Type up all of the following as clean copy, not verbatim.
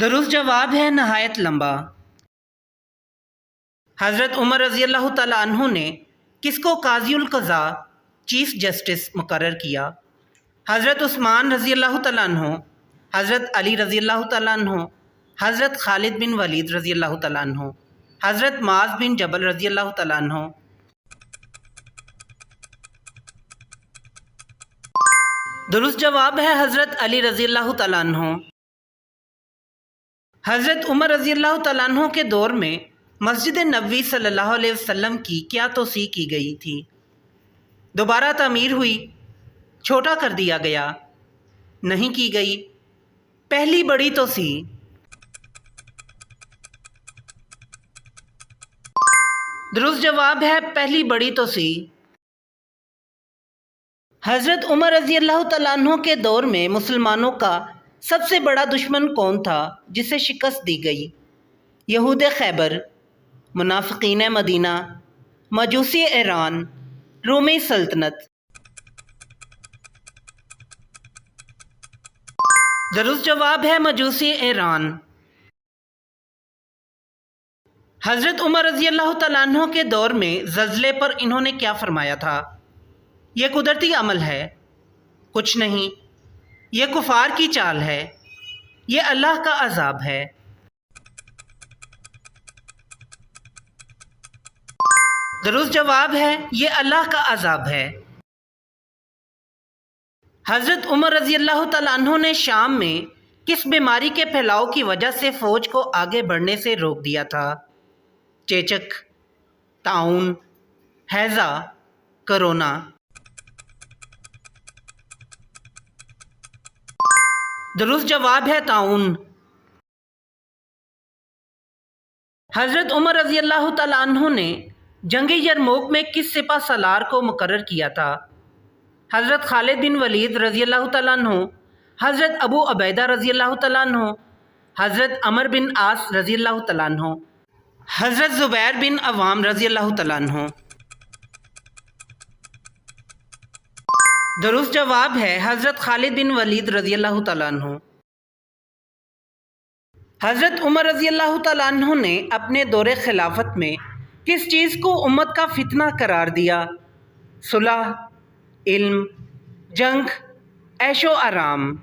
درست جواب ہے نہایت لمبا۔ حضرت عمر رضی اللہ تعالیٰ عنہ نے کس کو قاضی القضاء چیف جسٹس مقرر کیا؟ حضرت عثمان رضی اللہ تعالیٰ عنہ، حضرت علی رضی اللہ تعالیٰ عنہ، حضرت خالد بن ولید رضی اللہ تعالیٰ عنہ، حضرت معاذ بن جبل رضی اللہ تعالیٰ عنہ۔ درست جواب ہے حضرت علی رضی اللہ تعالیٰ عنہ۔ حضرت عمر رضی اللہ تعالیٰ عنہ کے دور میں مسجد نبوی صلی اللہ علیہ وسلم کی کیا توسیع کی گئی تھی؟ دوبارہ تعمیر ہوئی، چھوٹا کر دیا گیا، نہیں کی گئی؟ پہلی بڑی توسیع۔ درست جواب ہے پہلی بڑی توسیع۔ حضرت عمر رضی اللہ تعالیٰ عنہ کے دور میں مسلمانوں کا سب سے بڑا دشمن کون تھا جسے شکست دی گئی؟ یہود خیبر، منافقین مدینہ، مجوسی ایران، رومی سلطنت۔ درست جواب ہے مجوسی ایران۔ حضرت عمر رضی اللہ تعالیٰ عنہ کے دور میں زلزلے پر انہوں نے کیا فرمایا تھا؟ یہ قدرتی عمل ہے، کچھ نہیں، یہ کفار کی چال ہے، یہ اللہ کا عذاب ہے۔ درست جواب ہے یہ اللہ کا عذاب ہے۔ حضرت عمر رضی اللہ تعالیٰ عنہ نے شام میں کس بیماری کے پھیلاؤ کی وجہ سے فوج کو آگے بڑھنے سے روک دیا تھا؟ چیچک، طاعون، ہیضہ، کرونا۔ درست جواب ہے طاعون۔ حضرت عمر رضی اللہ تعالیٰ عنہ نے جنگ یرموک میں کس سپہ سالار کو مقرر کیا تھا؟ حضرت خالد بن ولید رضی اللہ تعالیٰ عنہ، حضرت ابو عبیدہ رضی اللہ تعالیٰ عنہ، حضرت عمر بن عاص رضی اللہ تعالیٰ عنہ، حضرت زبیر بن عوام رضی اللہ تعالیٰ عنہ۔ درست جواب ہے حضرت خالد بن ولید رضی اللہ تعالیٰ عنہ۔ حضرت عمر رضی اللہ تعالیٰ عنہ نے اپنے دور خلافت میں کس چیز کو امت کا فتنہ قرار دیا؟ صلح، علم، جنگ، عیش و آرام۔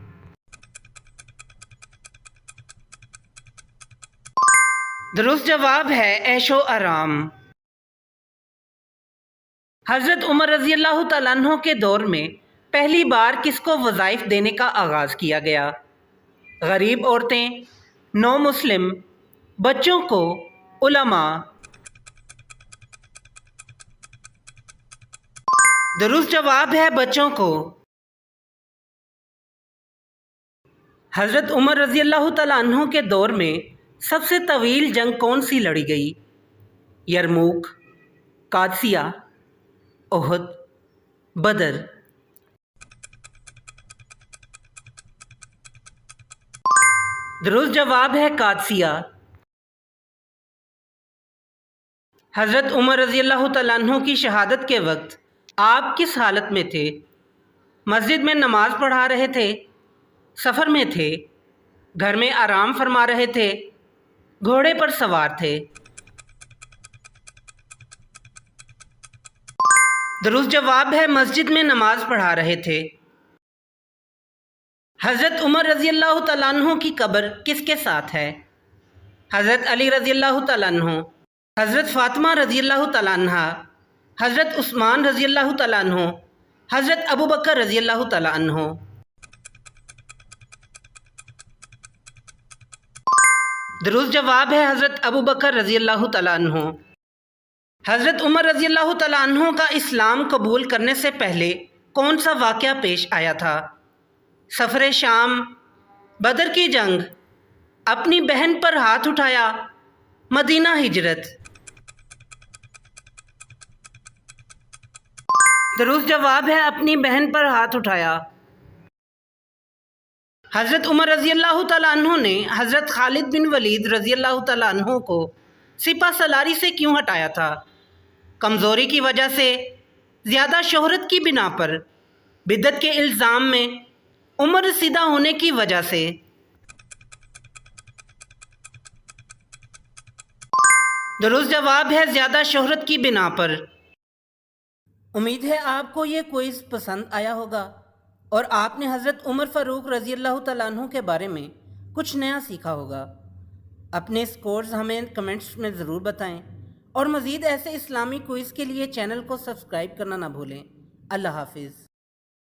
درست جواب ہے عیش و آرام۔ حضرت عمر رضی اللہ تعالیٰ عنہ کے دور میں پہلی بار کس کو وظائف دینے کا آغاز کیا گیا؟ غریب عورتیں، نو مسلم، بچوں کو، علماء۔ درست جواب ہے بچوں کو۔ حضرت عمر رضی اللہ تعالیٰ عنہ کے دور میں سب سے طویل جنگ کون سی لڑی گئی؟ یرموک، قادسیہ، احد، بدر۔ درست جواب ہے قادسیہ۔ حضرت عمر رضی اللہ تعالیٰ عنہ کی شہادت کے وقت آپ کس حالت میں تھے؟ مسجد میں نماز پڑھا رہے تھے، سفر میں تھے، گھر میں آرام فرما رہے تھے، گھوڑے پر سوار تھے؟ درست جواب ہے مسجد میں نماز پڑھا رہے تھے۔ حضرت عمر رضی اللہ تعالیٰ عنہ کی قبر کس کے ساتھ ہے؟ حضرت علی رضی اللہ تعالیٰ عنہ، حضرت فاطمہ رضی اللہ تعالیٰ عنہ، حضرت عثمان رضی اللہ تعالیٰ عنہ، حضرت ابو بکر رضی اللہ تعالیٰ عنہ۔ درست جواب ہے حضرت ابو بکر رضی اللہ تعالیٰ عنہ۔ حضرت عمر رضی اللہ تعالیٰ عنہ کا اسلام قبول کرنے سے پہلے کون سا واقعہ پیش آیا تھا؟ سفر شام، بدر کی جنگ، اپنی بہن پر ہاتھ اٹھایا، مدینہ ہجرت۔ درست جواب ہے اپنی بہن پر ہاتھ اٹھایا۔ حضرت عمر رضی اللہ تعالیٰ عنہ نے حضرت خالد بن ولید رضی اللہ تعالیٰ عنہ کو سپہ سالاری سے کیوں ہٹایا تھا؟ کمزوری کی وجہ سے، زیادہ شہرت کی بنا پر، بدعت کے الزام میں، عمر رسیدہ ہونے کی وجہ سے؟ درست جواب ہے زیادہ شہرت کی بنا پر۔ امید ہے آپ کو یہ کوئز پسند آیا ہوگا اور آپ نے حضرت عمر فاروق رضی اللہ تعالیٰ عنہ کے بارے میں کچھ نیا سیکھا ہوگا۔ اپنے سکورز ہمیں کمنٹس میں ضرور بتائیں اور مزید ایسے اسلامی کوئز کے لیے چینل کو سبسکرائب کرنا نہ بھولیں۔ اللہ حافظ۔